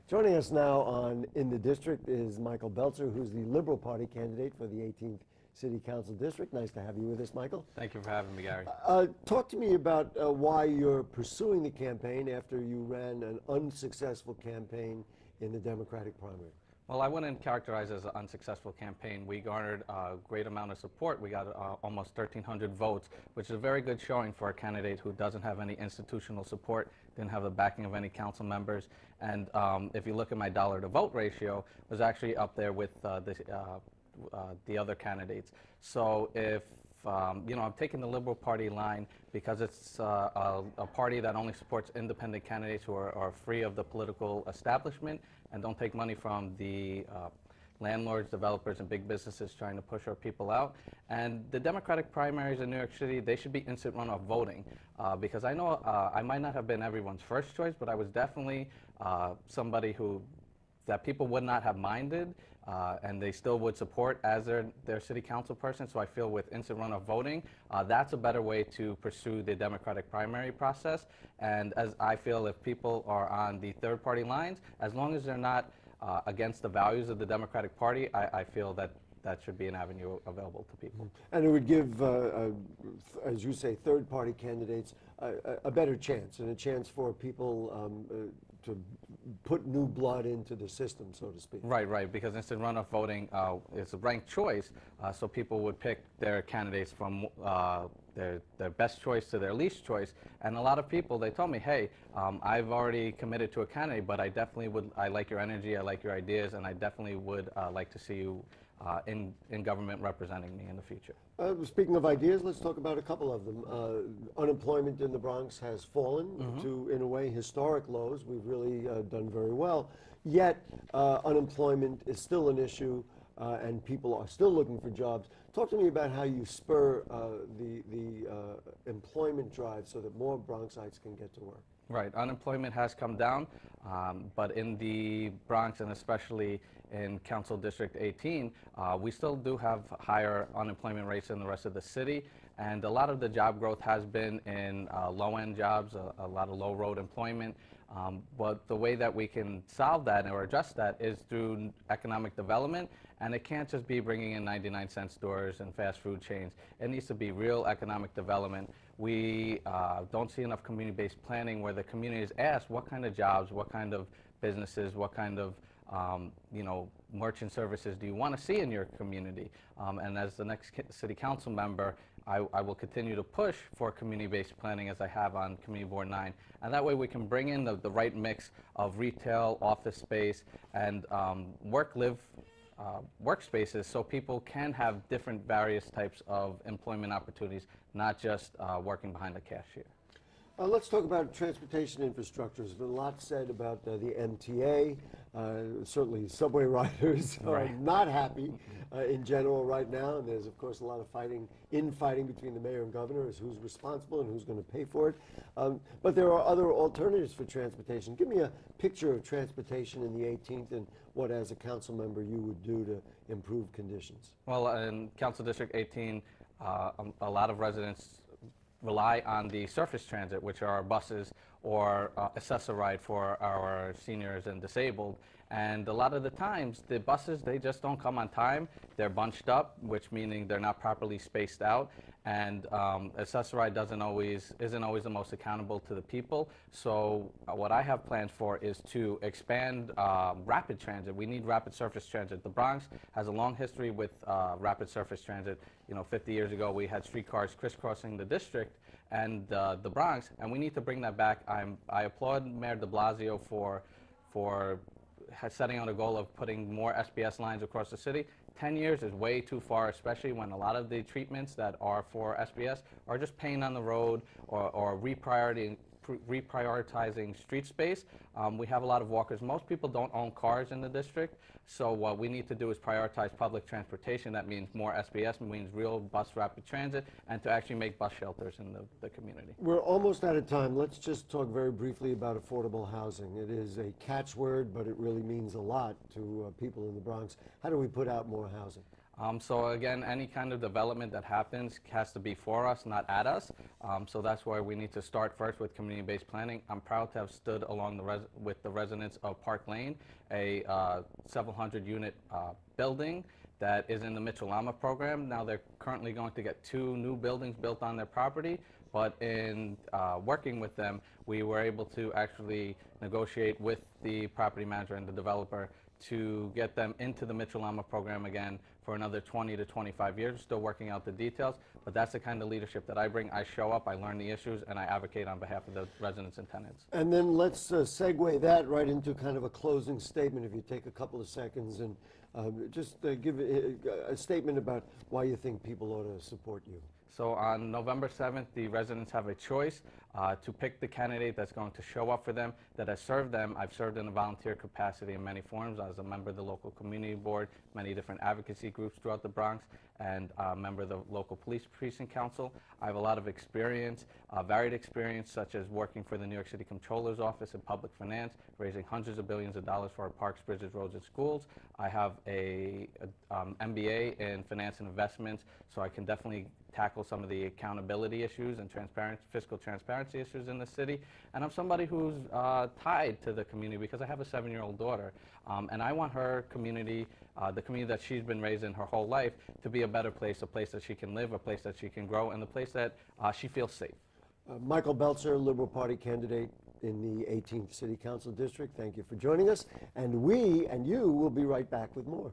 Joining us now on In the District is Michael Beltzer, who's the Liberal Party candidate for the 18th City Council District. Nice to have you with us, Michael. Thank you for having me, Gary. Talk to me about why you're pursuing the campaign after you ran an unsuccessful campaign in the Democratic primary. Well, I wouldn't characterize it as an unsuccessful campaign. We garnered a great amount of support. We got almost 1,300 votes, which is a very good showing for a candidate who doesn't have any institutional support, didn't have the backing of any council members. And if you look at my dollar-to-vote ratio, it was actually up there with the other candidates. So if I'm taking the Liberal Party line because it's a party that only supports independent candidates who are free of the political establishment and don't take money from the landlords, developers, and big businesses trying to push our people out. And the Democratic primaries in New York City, they should be instant runoff voting because I know I might not have been everyone's first choice, but I was definitely somebody that people would not have minded and they still would support as their city council person. So I feel with instant runoff voting, that's a better way to pursue the Democratic primary process. And as I feel if people are on the third party lines, as long as they're not against the values of the Democratic Party, I feel that should be an avenue available to people. And it would give, as you say, third party candidates a better chance and a chance for people to put new blood into the system, so to speak. Right, because instant runoff voting is a ranked choice, so people would pick their candidates from their best choice to their least choice. And a lot of people, they told me, hey, I've already committed to a candidate, but I like your energy, I like your ideas, and I definitely would like to see you in government representing me in the future. Speaking of ideas, let's talk about a couple of them. Unemployment in the Bronx has fallen to, in a way, historic lows. We've really done very well. Yet, unemployment is still an issue, and people are still looking for jobs. Talk to me about how you spur the employment drive so that more Bronxites can get to work. Right, unemployment has come down, but in the Bronx and especially in Council District 18, we still do have higher unemployment rates than the rest of the city, and a lot of the job growth has been in low-end jobs, a lot of low-road employment. But the way that we can solve that or address that is through economic development, and it can't just be bringing in 99-cent stores and fast food chains. It needs to be real economic development. We don't see enough community-based planning where the community is asked what kind of jobs, what kind of businesses, what kind of merchant services do you want to see in your community? And as the next city council member, I will continue to push for community-based planning as I have on Community Board 9. And that way we can bring in the right mix of retail, office space, and workspaces so people can have different various types of employment opportunities, not just working behind a cashier. Let's talk about transportation infrastructure. There's been a lot said about the MTA. Certainly subway riders are not happy in general right now, and there's of course a lot of infighting between the mayor and governor as who's responsible and who's going to pay for it. But there are other alternatives for transportation. Give me a picture of transportation in the 18th and what, as a council member, you would do to improve conditions. Well, in Council District 18, a lot of residents rely on the surface transit, which are our buses or Access-a-Ride for our seniors and disabled. And a lot of the times, the buses, they just don't come on time. They're bunched up, which meaning they're not properly spaced out. And Access-a-Ride isn't always the most accountable to the people. So what I have plans for is to expand rapid transit. We need rapid surface transit. The Bronx has a long history with rapid surface transit. 50 years ago, we had streetcars crisscrossing the district and the Bronx, and we need to bring that back. I applaud Mayor de Blasio for setting out a goal of putting more SBS lines across the city. 10 years is way too far, especially when a lot of the treatments that are for SBS are just paying on the road or reprioritizing street space. We have a lot of walkers. Most people don't own cars in the district, so what we need to do is prioritize public transportation. That means more SBS, means real bus rapid transit, and to actually make bus shelters in the community. We're almost out of time. Let's just talk very briefly about affordable housing. It is a catchword, but it really means a lot to people in the Bronx. How do we put out more housing? So again, any kind of development that happens has to be for us, not at us. So that's why we need to start first with community-based planning. I'm proud to have stood along with the residents of Park Lane, a several hundred unit building that is in the Mitchell-Lama program. Now they're currently going to get 2 new buildings built on their property, but in working with them, we were able to actually negotiate with the property manager and the developer to get them into the Mitchell-Lama program again for another 20 to 25 years. Still working out the details, but that's the kind of leadership that I bring. I show up, I learn the issues, and I advocate on behalf of the residents and tenants. And then let's segue that right into kind of a closing statement, if you take a couple of seconds and just give a statement about why you think people ought to support you. So on November 7th, the residents have a choice to pick the candidate that's going to show up for them, that has served them. I've served in a volunteer capacity in many forms as a member of the local community board, many different advocacy groups throughout the Bronx, and a member of the local police precinct council. I have a lot of experience, varied experience, such as working for the New York City Comptroller's Office in public finance, raising hundreds of billions of dollars for our parks, bridges, roads, and schools. I have a MBA in finance and investments, so I can definitely tackle some of the accountability issues and fiscal transparency issues in the city. And I'm somebody who's tied to the community because I have a 7-year-old daughter. And I want her community, the community that she's been raised in her whole life, to be a better place, a place that she can live, a place that she can grow, and a place that she feels safe. Michael Beltzer, Liberal Party candidate in the 18th City Council District, thank you for joining us. And we and you will be right back with more.